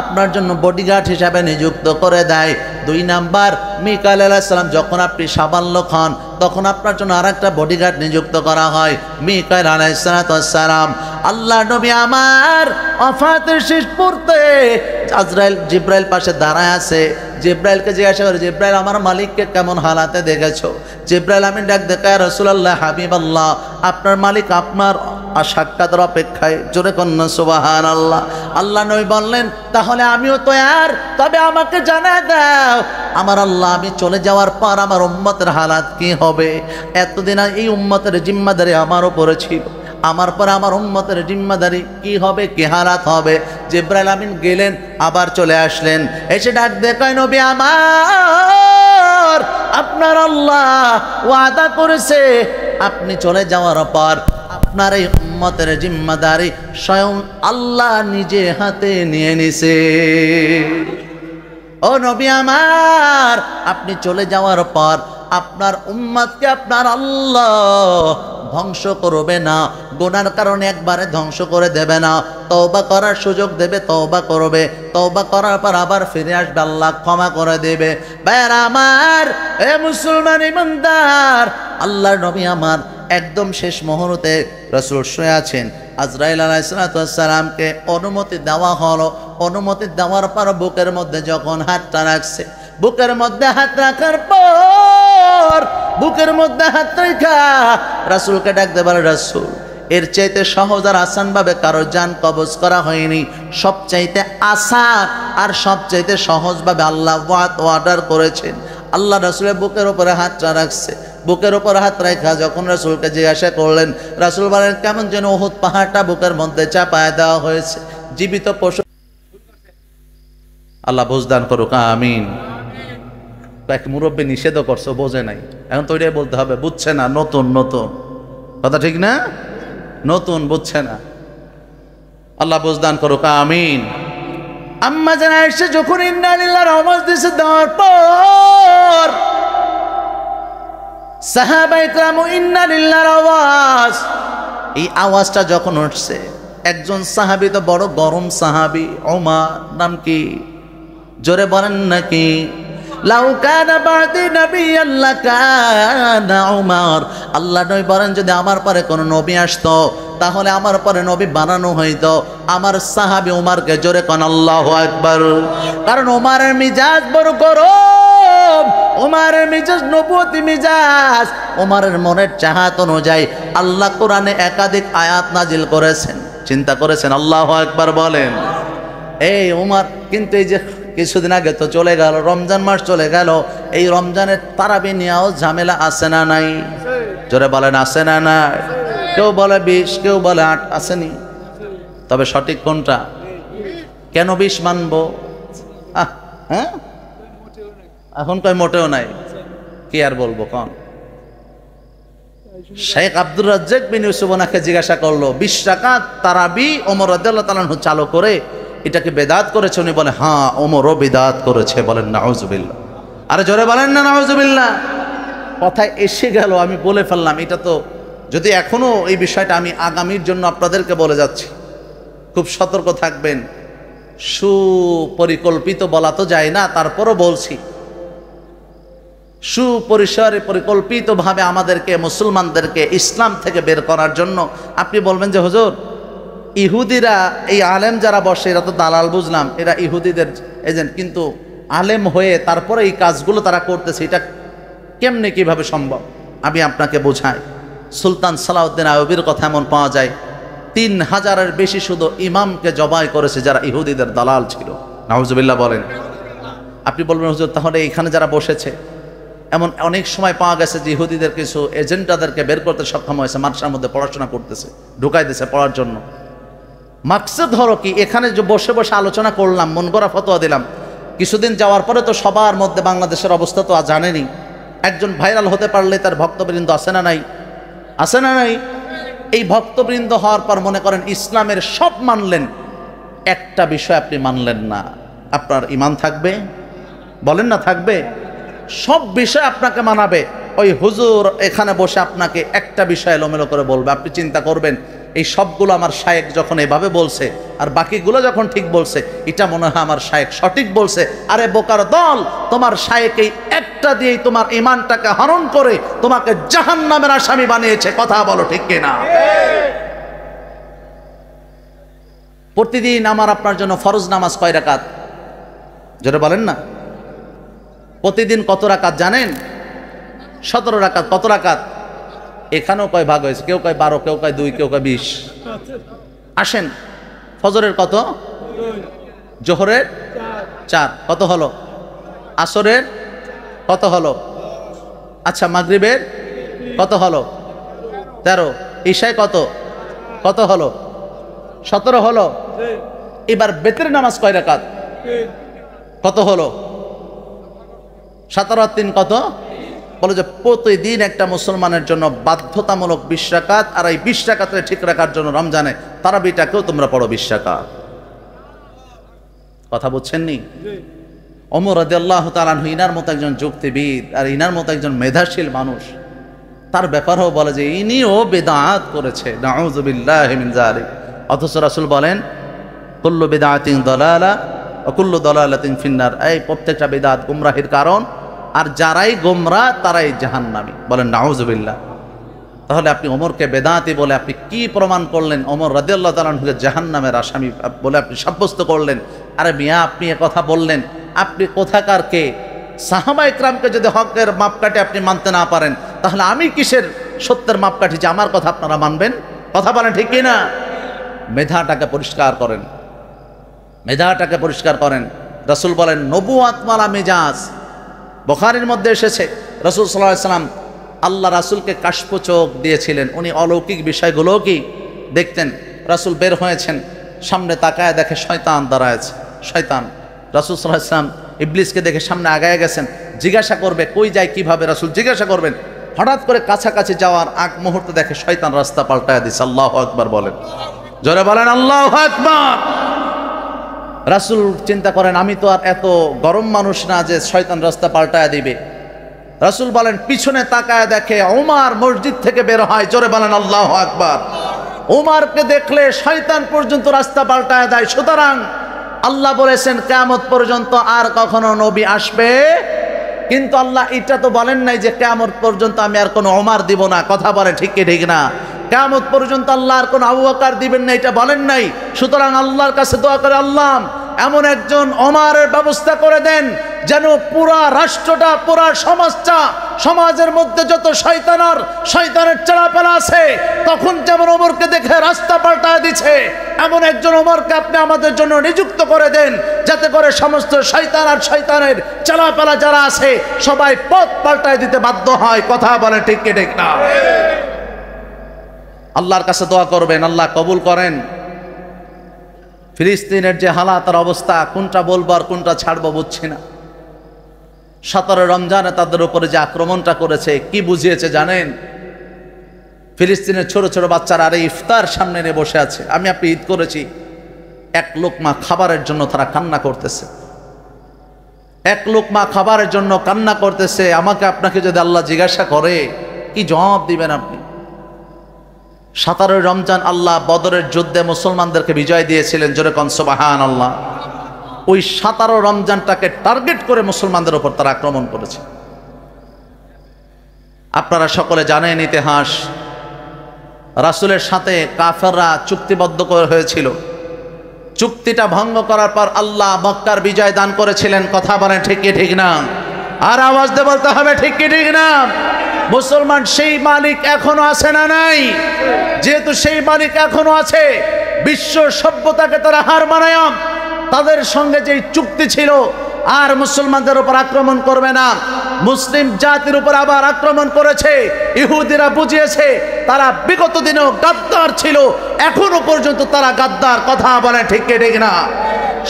আপনার জন্য বডিগার্ড হিসাবে নিযুক্ত করে দেয়। 2 নাম্বার, মিকাইল আলাইহিস সালাম যখন আপনি সাবাল্যক হন, তখন আপনার জন্য আরেকটা বডিগার্ড নিযুক্ত করা হয়, মিকাইল আলাইহিস সালাম। আল্লাহ নবী আমার ওয়াফাতের শেষ মুহূর্তে আজরাইল জিব্রাইল পাশে দাঁড়ায় আছে। জিব্রাইলকে জিজ্ঞাসা করে, জিব্রাইল আমার মালিককে কেমন হালাতে দেখেছো? জিব্রাইল আমি ডাক দেখে, ইয়া রাসূলুল্লাহ হাবিবাল্লাহ, আপনার মালিক আপনার সাক্ষাতের অপেক্ষায়। জোরে কন্যা সুবহানাল্লাহ। আল্লাহ নবী বললেন, তাহলে আমিও তৈয়ার, তবে আমাকে জানায় দাও আমার আল্লাহ আমি চলে যাওয়ার পর আমার উম্মতের হালাত কি হবে। এতদিন এই উম্মতের জিম্মাদারি আমার উপরে ছিল, আমার পর আমার উম্মতের জিম্মাদারি কি হবে, কি হালাত হবে। জিব্রাইল আমিন গেলেন, আবার চলে আসলেন, এসে ডাক দেখায়, নবী আমার আপনার আল্লাহ ওয়াদা করেছে আপনি চলে যাওয়ার পর আপনার এই উম্মতের জিম্মাদারি স্বয়ং আল্লাহ নিজে হাতে নিয়ে নিছে। ও নবী আমার, আপনি চলে যাওয়ার পর আপনার উম্মতকে আপনার আল্লাহ ধ্বংস করবে না, গুনার কারণে একবারে ধ্বংস করে দেবে না, তওবা করার সুযোগ দেবে, তওবা করবে, তওবা করার পর আবার ফিরে আসবে, আল্লাহ ক্ষমা করে দেবে। ভাইরা আমার, এ মুসলমান ইমানদার, আল্লাহর নবী আমার একদম শেষ মুহূর্তে রাসূল শুয়ে আছেন। আজরাইল আলাইহিস সালামকে অনুমতি দেওয়া হলো। অনুমতি দেওয়ার পর বুকের মধ্যে যখন হাতটা রাখছে, বুকের মধ্যে হাত রাখার পর বুকের মধ্যে হাত রেখা রাসূলকে ডাকতে বলে, রাসূল এর চাইতে সহজ আর আসান ভাবে কারো জান কবজ করা হয়নি। সবচাইতে আসান আর সবচাইতে সহজ ভাবে আল্লাহ অর্ডার করেছেন। আল্লাহ রাসূলের বুকের উপরে হাতটা রাখছে। বুকের উপর হাত রেখা যখন রাসূলকে জিজ্ঞাসা করলেন, রাসূল বলেন, কেমন যেন উহুদ পাহাড়টা বুকের মধ্যে চাপায় দেওয়া হয়েছে। জীবিত পশু। আল্লাহ বুঝদান করুক, আমিন। এক মুরব্বী নিষেধও করছো, বোঝে নাই, এখন তো ওইটাই বলতে হবে, বুঝছে না, নতুন নতুন কথা ঠিক না, নতুন বুঝছে না। আল্লাহ বুঝদান করুক, আমিন। আম্মা জান আয়েশা যখন ইন্না লিল্লাহির আওয়াজ দিছে দেওয়ার পর সাহাবায়ে কেরাম ইন্না লিল্লাহির আওয়াজ, এই আওয়াজটা যখন উঠছে, একজন সাহাবী তো বড় গরম সাহাবী, ওমর নাম কি, জোরে বলেন নাকি? লাউ কানা বাদি নাবিয়্যান লাকানা ওমর। আল্লাহ নবী বলেন, যদি আমার পরে কোনো নবী আসতো তাহলে আমার পরে নবী বানানো হইতো আমার সাহাবী ওমরকে। জোরে কোন আল্লাহু আকবার। কারণ ওমরের মিজাজ বড় গরম, ওমরের মিজাজ নবুয়তি মিজাজ। ওমরের মনের চাহাত অনুযায়ী আল্লাহ কোরআনে একাধিক আয়াত নাজিল করেছেন। চিন্তা করেছেন? আল্লাহু আকবার বলেন। এই ওমর কিন্তু এই যে কিছুদিন আগে তো চলে গেল, রমজান মাস চলে গেল, এই রমজানের তারাবি নিয়েও ঝামেলা আছে না নাই? জোরে বলেন, আছে না নাই? কেউ বলে 20, কেউ বলে 8, আসেনি। তবে সঠিক কোনটা? কেন 20 মানবো? হ্যাঁ, এখন কয় মোটেও নাই, কি আর বলবো কন? শেখ আব্দুর রাজ্জাক বিন ইউসুফ ওনাকে জিজ্ঞাসা করলো, 20 রাকাত তারাবি ওমর রাদিয়াল্লাহু তাআলা আনহু চালু করে এটাকে বেদাত করেছে? উনি বলে, হ্যাঁ ওমরও বেদাত করেছে। বলেন নাউজুবিল্লাহ। আরে জোরে বলেন না নাউজুবিল্লাহ। কথায় এসে গেল, আমি বলে ফেললাম। এটা তো যদি এখনো এই বিষয়টা আমি আগামীর জন্য আপনাদেরকে বলে যাচ্ছি, খুব সতর্ক থাকবেন। সুপরিকল্পিত বলা তো যায় না, তারপরও বলছি, সুপরিসরে পরিকল্পিতভাবে আমাদেরকে, মুসলমানদেরকে ইসলাম থেকে বের করার জন্য। আপনি বলবেন যে হুজুর, ইহুদিরা, এই আলেম যারা বসে এরা তো দালাল, বুঝলাম, এরা ইহুদিদের এজেন্ট, কিন্তু আলেম হয়ে তারপরে এই কাজগুলো তারা করতেছে, এটা কেমনে, কিভাবে সম্ভব? আমি আপনাকে বোঝাই। সুলতান সালাউদ্দিন আইয়ুবীর কথা এমন পাওয়া যায়, 3000-এর বেশি শুধু ইমামকে জবাই করেছে যারা ইহুদিদের দালাল ছিল। নাউজুবিল্লাহ বলেন। আপনি বলবেন হুজুর, তাহলে এখানে যারা বসেছে, এমন অনেক সময় পাওয়া গেছে যে ইহুদিদের কিছু এজেন্টাদেরকে বের করতে সক্ষম হয়েছে, মাদ্রাসার মধ্যে পড়াশোনা করতেছে, ঢুকাই দিয়েছে পড়ার জন্য। মাকসাদ হলো কি, এখানে যে বসে বসে আলোচনা করলাম, মন গড়া ফতোয়া দিলাম, কিছুদিন যাওয়ার পরে তো সবার মধ্যে বাংলাদেশের অবস্থা তো জানেনি। একজন ভাইরাল হতে পারলে তার ভক্তবৃন্দ আছে না নাই? আছে না নাই? এই ভক্তবৃন্দ হওয়ার পর মনে করেন ইসলামের সব মানলেন, একটা বিষয় আপনি মানলেন না, আপনার ঈমান থাকবে? বলেন না থাকবে? সব বিষয় আপনাকে মানাবে। ওই হুজুর এখানে বসে আপনাকে একটা বিষয় এলোমেলো করে বলবে, আপনি চিন্তা করবেন এই সবগুলো আমার শায়েখ যখন এভাবে বলছে আর বাকিগুলো যখন ঠিক বলছে, এটা মনে হয় আমার শায়েখ সঠিক বলছে। আরে বোকার দল, তোমার শায়েখ এই একটা দিয়েই তোমার ঈমানটাকে হরণ করে তোমাকে জাহান্নামের আসামি বানিয়েছে। কথা বলো ঠিক কিনা? প্রতিদিন আমার আপনার জন্য ফরজ নামাজ কয় রাকাত? যেটা বলেন না, প্রতিদিন কত রাকাত জানেন? 17 রাকাত। কত রাকাত? এখানেও কয় ভাগ হয়েছে, কেউ কয় 12, কেউ কয় 2, কেউ কয় 20। আসেন, ফজরের কত? জোহরের 4। কত হলো? আসরের কত হলো? আচ্ছা, মাগরিবের কত হলো? 13। ঈশায় কত? কত হলো? 17 হলো। এবার বেতের নামাজ কয় রাকাত? কত হলো? 17 আর 3 কত? বলে যে প্রতিদিন একটা মুসলমানের জন্য বাধ্যতামূলক 20 রাকাত, আর এই 20 রাকাতে ঠিক রাখার জন্য রমজানে তারাবিটাকেও তোমরা পড়ো 20 রাকাত। কথা বুঝছেন নি? ওমর রাদিয়াল্লাহু তাআলা আনহু ইনার মতো একজন যুক্তিবিদ আর ইনার মতো একজন মেধাশীল মানুষ, তার ব্যাপারেও বলে যে ইনিও বেদাত করেছে। নাউযুবিল্লাহি মিন যালিক। অথচ রাসূল বলেন, কুল্লু বিদআতিন দালালা ওয়া কুল্লু দালালাতিন ফিন্নার। এই প্রত্যেকটা বিদআত গুমরাহির কারণ, আর যারাই গোমরা তারাই জাহান্নামী। বলেন নাউযুবিল্লাহ। তাহলে আপনি ওমরকে বেদাতি বলে আপনি কি প্রমাণ করলেন? ওমর রাদিয়াল্লাহু তাআলা আনহুকে জাহান্নামের আসামি বলে আপনি সাব্যস্ত করলেন। আরে মিয়া, আপনি কথা বললেন, আপনি কোথাকার কে? সাহাবা ইকরামকে যদি হকের মাপকাঠি আপনি মানতে না পারেন, তাহলে আমি কিসের সত্যের মাপকাঠি যে আমার কথা আপনারা মানবেন? কথা বলেন ঠিক কিনা? মেধাটাকে পরিষ্কার করেন, মেধাটাকে পরিষ্কার করেন। রাসূল বলেন নবুয়াত ওয়ালা মেজাজ। বুখারীর মধ্যে এসেছে রাসূল সাল্লাল্লাহু আলাইহি ওয়াসাল্লাম আল্লাহ রাসূলকে কাশফ চোখ দিয়েছিলেন, উনি অলৌকিক বিষয়গুলো কি দেখতেন। রাসূল বের হয়েছেন, সামনে তাকায় দেখে শয়তান দাঁড়ায় আছে। শয়তান, রাসূল সাল্লাল্লাহু আলাইহি ওয়াসাল্লাম ইবলিসকে দেখে সামনে আগায় গেছেন, জিজ্ঞাসা করবে কই যায় কিভাবে, রাসূল জিজ্ঞাসা করবেন। হঠাৎ করে কাছাকাছি যাওয়ার আগ মুহূর্তে দেখে শয়তান রাস্তা পাল্টায় দিচ্ছে। আল্লাহু আকবার বলেন, জোরে বলেন আল্লাহু আকবার। রাসূল চিন্তা করেন আমি তো আর এত গরম মানুষ না যে শয়তান রাস্তা পাল্টায় দিবে। রাসূল বলেন পিছনে তাকায় দেখে ওমর মসজিদ থেকে বের হয়। জোরে বলেন আল্লাহু আকবার। ওমরকে দেখলে শয়তান পর্যন্ত রাস্তা পাল্টায় দেয়। সুতরাং আল্লাহ বলেছেন কিয়ামত পর্যন্ত আর কখনো নবী আসবে, কিন্তু আল্লাহ এটা তো বলেন নাই যে কিয়ামত পর্যন্ত আমি আর কোনো ওমর দিব না। কথা বলে ঠিক কি ঠিক না? কিয়ামত পর্যন্ত আল্লাহ আর কোনো আবু বকর দিবেন না, এটা বলেন নাই। সুতরাং আল্লাহর কাছে দোয়া করে আল্লাহ এমন একজন ওমরের ব্যবস্থা করে দেন যেন পুরা রাষ্ট্রটা, পুরা সমাজটা, সমাজের মধ্যে যত শয়তানের চালাপালা আছে, তখন যেমন ওমরকে দেখে রাস্তা পাল্টায় দিচ্ছে, এমন একজন ওমরকে আপনি আমাদের জন্য নিযুক্ত করে দেন, যাতে করে সমস্ত শয়তান আর শয়তানের চালাপালা যারা আছে সবাই পথ পাল্টায় দিতে বাধ্য হয়। কথা বলে ঠিক কি ঠিক না? আল্লাহর কাছে দোয়া করবেন, আল্লাহ কবুল করেন। ফিলিস্তিনের যে হালাতের অবস্থা, কোনটা বলবো আর কোনটা ছাড়বো বুঝছি না। 17 রমজানে তাদের উপরে যে আক্রমণটা করেছে, কি বুঝিয়েছে জানেন? ফিলিস্তিনের ছোট ছোট বাচ্চারা আর ইফতার সামনে নিয়ে বসে আছে। আপনি ঈদ করেছি, এক লোকমা খাবারের জন্য তারা কান্না করতেছে, এক লোকমা খাবারের জন্য কান্না করতেছে। আমাকে আপনাকে যদি আল্লাহ জিজ্ঞাসা করে কি জবাব দিবেন আপনি? 17 রমজান আল্লাহ বদরের যুদ্ধে মুসলমানদেরকে বিজয় দিয়েছিলেন। জোরে কোন সুবহানাল্লাহ। ওই 17 রমজানটাকে টার্গেট করে মুসলমানদের উপর তারা আক্রমণ করেছে। আপনারা সকলে জানেন ইতিহাস, রাসূলের সাথে কাফেররা চুক্তিবদ্ধ করে হয়েছিল। চুক্তিটা ভঙ্গ করার পর আল্লাহ মক্কার বিজয় দান করেছিলেন। কথা বলেন ঠিক কি ঠিক না? আর আওয়াজ দিয়ে বলতে হবে ঠিক কি ঠিক না? মুসলমান সেই মালিক এখনো আছে না নাই? যেহেতু সেই মালিক এখনো আছে, বিশ্ব সভ্যতাকে তারা হার মানায় তাদের সঙ্গে যে চুক্তি ছিল আর মুসলমানদের উপর আক্রমণ করবে না, মুসলিম জাতির উপর আবার আক্রমণ করেছে। ইহুদিরা বুঝিয়েছে তারা বিগত দিনেও গাদ্দার ছিল, এখনো পর্যন্ত তারা গাদ্দার। কথা বলে ঠিক কি ঠিক না?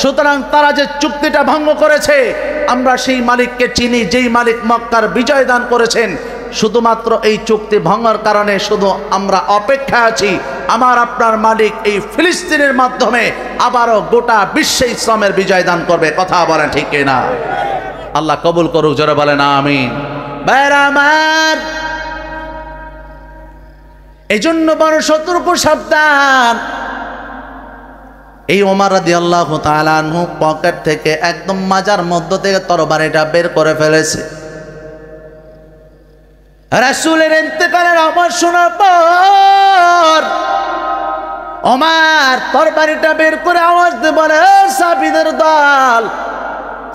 সুতরাং তারা যে চুক্তিটা ভঙ্গ করেছে, আমরা সেই মালিককে চিনি যেই মালিক মক্কার বিজয় দান করেছেন। শুধুমাত্র এই চুক্তি ভঙ্গের কারণে শুধু আমরা অপেক্ষায় আছি, আমার আপনার মালিক এই ফিলিস্তিনের মাধ্যমে আবারও গোটা বিশ্বে ইসলামের বিজয় দান করবে। কথা বলেন ঠিক কিনা? আল্লাহ কবুল করুক, জোরে বলেন আমিন। ভাইরা আমার, এই জন্য বড় সতর্ক, সাবধান। এই ওমর রাদিয়াল্লাহু তাআলা আনহু পকেট থেকে একদম মাজার মধ্য থেকে তরবারিটা বের করে ফেলেছে। রাসূলের ইন্তেকালের আওয়াজ শোনার পর ওমর তরবারিটা বের করে আওয়াজ দিয়ে বলে, সাহাবীদের দল,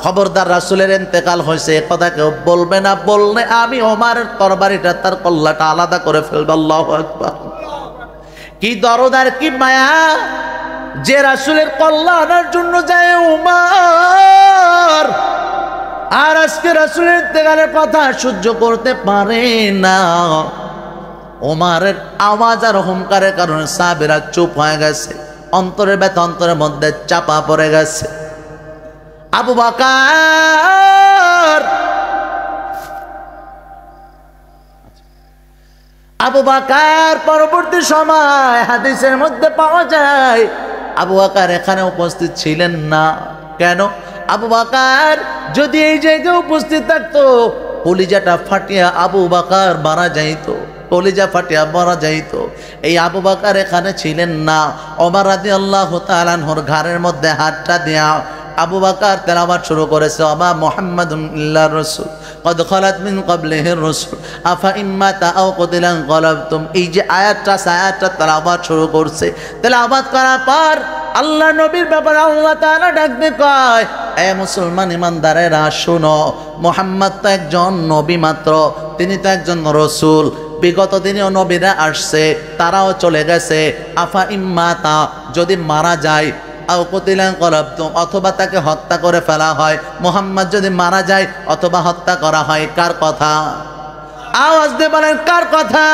খবরদার রাসূলের ইন্তেকাল হয়েছে এ কথা কেউ বলবে না, বললে আমি ওমরের তরবারিটা, তার কল্লাটা আলাদা করে ফেলব। আল্লাহু আকবার। কি দরদ আর কি মায়া যে রাসূলের কল্লা আনার জন্য যায় ওমর, আর আজকে রাসূলের ইন্তেকালের কথা সহ্য করতে পারে না। ওমরের আওয়াজ আর হুঙ্কারের কারণে সাহাবীরা চুপ হয়ে গেছে, অন্তরের ব্যথা অন্তরের মধ্যে চাপা পড়ে গেছে। আবু বকর পরবর্তী সময় হাদিসের মধ্যে পাওয়া যায় আবু বকর এখানে উপস্থিত ছিলেন না। কেন? আবু বকর যদি এই জায়গায় উপস্থিত থাকতো, কলিজাটা ফাটিয়া আবু বকর মারা যাইতো, কলিজা ফাটিয়া মারা যাইতো। এই আবু বকর এখানে ছিলেন না। ওমর রাদিয়াল্লাহু তাআলা আনহুর ঘাড়ের মধ্যে হাতটা দিয়া আবু বকর তেলাওয়াত শুরু করেছে, ওমা মুহাম্মাদুন ইল্লার রাসূল কদ খালাত মিন ক্বাবলিহির রাসূল আফা ইম্মাতা আও কুতিলা ইনকালাবতুম। এই যে আয়াতটা তেলাওয়াত শুরু করছে, তেলাওয়াত করার পর আল্লাহ নবীর ব্যাপারে আল্লাহ তাআলা ডাকতে কয়, এ মুসলমান ইমানদারেরা শুনো, মুহাম্মদ তো একজন নবী মাত্র, তিনি তো একজন রসুল। বিগত দিনেও নবীরা আসছে, তারাও চলে গেছে। আফা ইম্মাতা, যদি মারা যায়, আও কুতিলা কলাবতুম, অথবা তাকে হত্যা করে ফেলা হয়। মুহাম্মদ যদি মারা যায় অথবা হত্যা করা হয়, কার কথা? আওয়াজ দিয়ে বলেন কার কথা?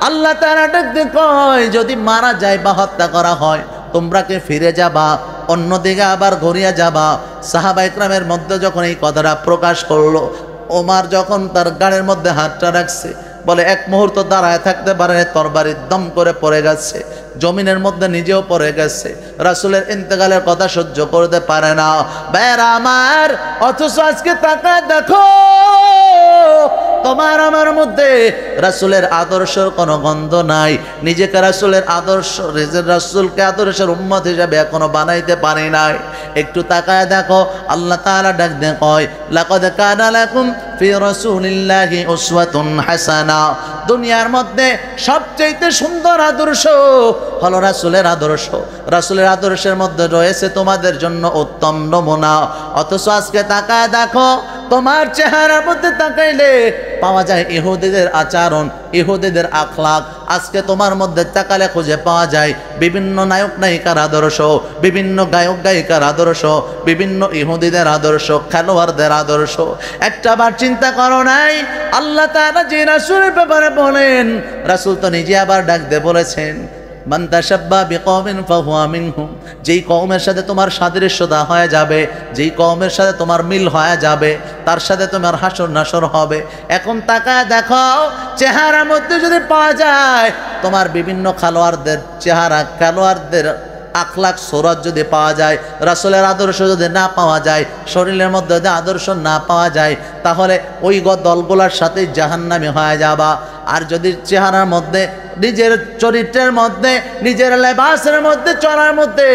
আল্লাহ তাআলা ডাকতে কয়, যদি মারা যায় বা হত্যা করা হয়, তোমরা কি ফিরে যাবা? অন্যদিকে আবার ঘুরিয়া যাবা? সাহাবা ইকরামের মধ্যে যখন এই কথাটা প্রকাশ করলো, ওমর যখন তার গাড়ির মধ্যে হাতটা রাখছে, বলে এক মুহূর্ত দাঁড়ায় থাকতে পারে, তরবারির দম করে পড়ে গেছে, জমিনের মধ্যে নিজেও পড়ে গেছে। রাসূলের ইন্তেকালের কথা সহ্য করতে পারে না। ভাইরা আমার, অথচ আজকে তাকায় দেখো, তোমার আমার মধ্যে রাসূলের আদর্শের কোনো গন্ধ নাই। নিজেকে রাসূলের আদর্শ, রাসূলকে আদর্শের উম্মত হিসেবে এখনো বানাইতে পারি নাই। একটু তাকায় দেখো, আল্লাহ তাআলা ডাক দিয়ে কয়, লাকাদ কানা লাকুম ফি রাসূলিল্লাহি উসওয়াতুন হাসানা। দুনিয়ার মধ্যে সবচেয়ে সুন্দর আদর্শ হলো রাসূলের আদর্শ। রাসূলের আদর্শের মধ্যে রয়েছে তোমাদের জন্য উত্তম নমুনা। অথচ আজকে তাকায় দেখো, তোমার চেহারার মধ্যে তাকাইলে পাওয়া যায় ইহুদিদের আচরণ, ইহুদিদের আখলাক। আজকে তোমার মধ্যে তাকালে খুঁজে পাওয়া যায় বিভিন্ন নায়ক নায়িকার আদর্শ, বিভিন্ন গায়ক গায়িকার আদর্শ, বিভিন্ন ইহুদিদের আদর্শ, খেলোয়াড়দের আদর্শ। একটাবার চিন্তা করো নাই, আল্লাহ তাআলা যে রাসূলের ব্যাপারে বলেন, রাসূল তো নিজে আবার ডাক দিয়ে বলেছেন, মান তাশাব্বা বিকওমিন ফাহুয়া মিনহুম। যেই কওমের সাথে তোমার সাদৃশ্যতা হয়ে যাবে, যেই কওমের সাথে তোমার মিল হয়ে যাবে, তার সাথে তোমার হাসর নাসর হবে। এখন তাকায় দেখো, চেহারার মধ্যে যদি পাওয়া যায় তোমার বিভিন্ন খেলোয়াড়দের চেহারা, খেলোয়াড়দের আখলাক সুরত যদি পাওয়া যায়, রাসূলের আদর্শ যদি না পাওয়া যায়, শরীরের মধ্যে যদি আদর্শ না পাওয়া যায়, তাহলে ওই দলগুলোর সাথে জাহান্নামী হয়ে যাবা। আর যদি চেহারার মধ্যে, নিজের চরিত্রের মধ্যে, নিজের লেবাসের মধ্যে, চলার মধ্যে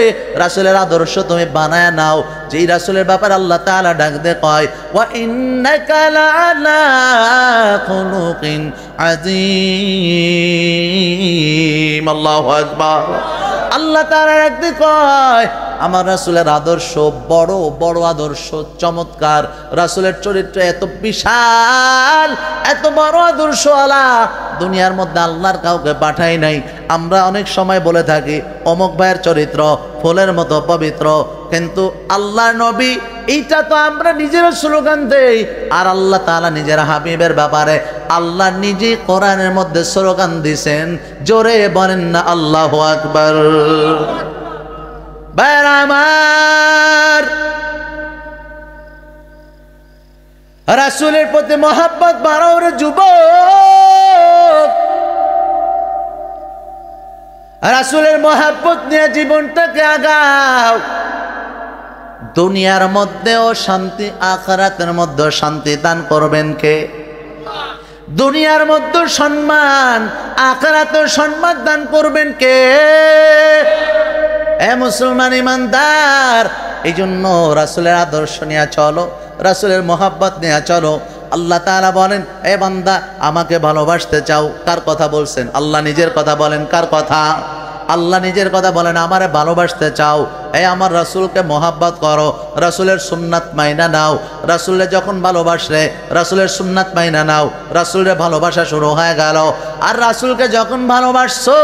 রাসূলের আদর্শ তুমি বানায় নাও, যেই রাসূলের ব্যাপারে আল্লাহ তাআলা ডাক দিয়ে কয়, ওয়া ইন্নাকা লাআলা খুলুকিন আযীম। আল্লাহু আকবার। আল্লাহ তাআলা ডাক দিয়ে কয়, আমার রাসূলের আদর্শ বড় বড় আদর্শ, চমৎকার। রাসূলের চরিত্র এত বিশাল, এত বড় আদর্শওয়ালা, দুনিয়ার মধ্যে আল্লাহর কাউকে পাঠাই নাই। আমরা অনেক সময় বলে থাকি অমুক ভাইয়ের চরিত্র ফুলের মতো পবিত্র, কিন্তু আল্লাহর নবী, এইটা তো আমরা নিজেরা স্লোগান দেই। আর আল্লাহ তাআলা নিজের হাবিবের ব্যাপারে আল্লাহ নিজে কোরআনের মধ্যে স্লোগান দিয়েছেন, জোরে বলেন না আল্লাহু আকবার। ভাইরা আমার, রাসূলের প্রতি মহব্বত বাড়াও রে যুবক। রাসূলের মহব্বত নিয়ে জীবনটাকে আগাও। দুনিয়ার মধ্যেও শান্তি, আখিরাতের মধ্যেও শান্তি দান করবেন কে? দুনিয়ার মধ্যে সম্মান, আখিরাতেও সম্মান দান করবেন কে? এ মুসলমান ইমানদার, এই জন্য রাসূলের আদর্শ নিয়ে চলো, রাসূলের মহব্বত নিয়ে চলো। আল্লাহ তাআলা বলেন, এ বান্দা আমাকে ভালোবাসতে চাও? কার কথা বলছেন? আল্লাহ নিজের কথা বলেন। কার কথা? আল্লাহ নিজের কথা বলেন, আমারে ভালোবাসতে চাও, এই আমার রাসূলকে মহব্বত করো, রাসূলের সুন্নাত মাইনা নাও। রাসূলের যখন ভালোবাসলে, রাসূলের সুন্নাত মাইনা নাও, রাসূলের ভালোবাসা শুরু হয়ে গেল। আর রাসূলকে যখন ভালোবাসছো,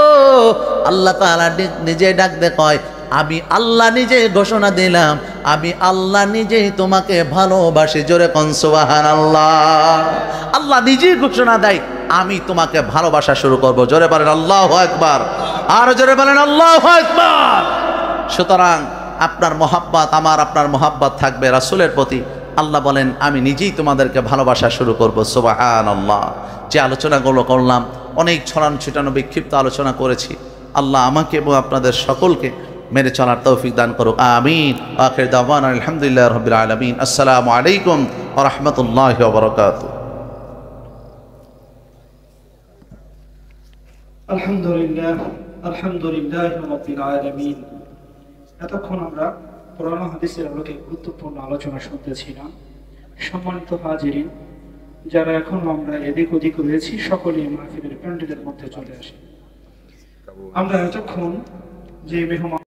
আল্লাহ তাআলা নিজে ডাক দে কয়, আমি আল্লাহ নিজেই ঘোষণা দিলাম, আমি আল্লাহ নিজেই তোমাকে ভালোবাসি। জোরে কোন সুবহানাল্লাহ। আল্লাহ নিজেই ঘোষণা দেয়, আমি তোমাকে ভালোবাসা শুরু করব। জোরে বলেন আল্লাহু আকবার। আর জোরে বলেন আল্লাহু আকবার। সুতরাং আপনার মহব্বত, আমার আপনার মহব্বত থাকবে রাসূলের প্রতি। আল্লাহ বলেন, আমি নিজেই তোমাদেরকে ভালোবাসা শুরু করব। সুবহানাল্লাহ। যে আলোচনাগুলো করলাম, অনেক ছড়ানো ছিটানো বিক্ষিপ্ত আলোচনা করেছি। আল্লাহ আমাকে এবং আপনাদের সকলকে মেনে চলার তৌফিক দান করুক। আমিন। আখির দাওয়ানা আলহামদুলিল্লাহি রাব্বিল আলামিন। আসসালামু আলাইকুম ওয়া রাহমাতুল্লাহি ওয়া বারাকাতুহু। আলহামদুলিল্লাহ, আলহামদুলিল্লাহি রাব্বিল আলামিন। এতক্ষণ আমরা কোরআন ও হাদিসের আলোকে গুরুত্বপূর্ণ আলোচনা শুনতেছিলাম। সম্মানিত হাজিরিন, যারা এখন আমরা এদিক ওদিক রয়েছি, সকলেই মাহফিলের প্যান্ডেলের মধ্যে চলে আসি। আমরা এতক্ষণ যে মেহমান